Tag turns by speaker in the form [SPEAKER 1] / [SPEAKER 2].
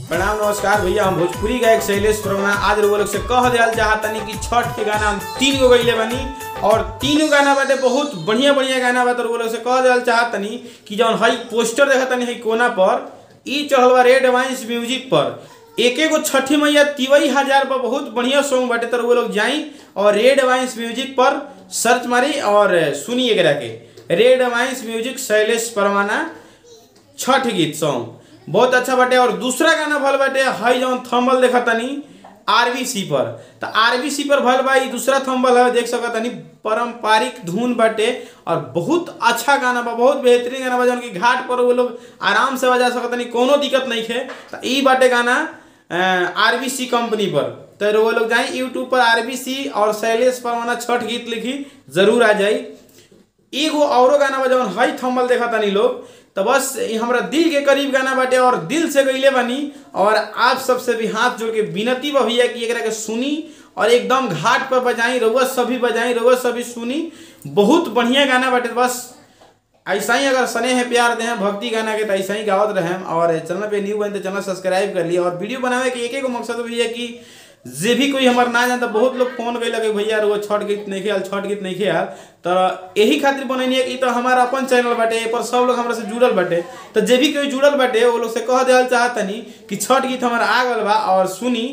[SPEAKER 1] प्रणाम नमस्कार भैया, हम भोजपुरी गायक शैलेश वर्मा आज लोग से कह दिया चाहतनी कि छठ के गाना हम 3 गो गईले बनी और तीनों गाना बाटे बहुत बढ़िया बढ़िया गाना बा। तो लोग से कह दिया चाहतनी कि जौन हई पोस्टर देखतनी है कोना पर ई चढ़ल बा रेड वाइन्स म्यूजिक पर एक गो छठी मैया 23,000 पर बहुत बढ़िया सॉन्ग बाटे। तो वो लोग जाई और रेड वाइन्स म्यूजिक पर सर्च मारी और सुनिए एकरा के रेड वाइन्स म्यूजिक शैलेश परवाना छठ गीत सॉन्ग बहुत अच्छा बाटे। और दूसरा गाना भल बाटे हई जौन थंबल देखतनी आरबीसी पर, तो आरबीसी पर भल बा दूसरा थंबल है, देख सकतनी पारंपरिक धुन बाटे और बहुत अच्छा गाना बा, बहुत बेहतरीन गाना बा जौन की घाट पर वो लोग आराम से बजा सकतनी, कोनो दिक्कत नहीं है। तो ई बाटे गाना आरबीसी कंपनी पर। तो वो लोग जाए यूट्यूब पर आरबीसी और शैलेश परवाना छठ गीत लिखी जरूर आ जाई। एगो औरो गाना बा जौन हई थंबल देखतनी लोग, तो बस हमारा दिल के करीब गाना बाटे और दिल से गईले बनी और आप सबसे भी हाथ जोड़ के विनती बा भैया कि एकरा के सुनी और एकदम घाट पर बजाई, रउआ सभी बजाई, रउआ सभी सुनी, बहुत बढ़िया गाना बाटे। बस ऐसा ही अगर स्नेह प्यार दे भक्ति गाना के तो ऐसा ही गावत रहे। और चैनल पे न्यू बने तो चैनल सब्सक्राइब कर लिया और वीडियो बनावे के एक मकसद भैया कि जे भी कोई हमार ना जानता, बहुत लोग फोन कैल कि भैया वो छठ गीत नहीं खेल, छठ गीत नहीं खेल, तो यही खातिर बनैनी कि तो हमारा अपन चैनल बाटे पर सब लोग हमारे से जुड़ल बाटे। तो जे भी कोई जुड़ल बाटे वो लोग से कह दिया चाहतनी कि छठ गीत हमारा आ गल बा और सुनी।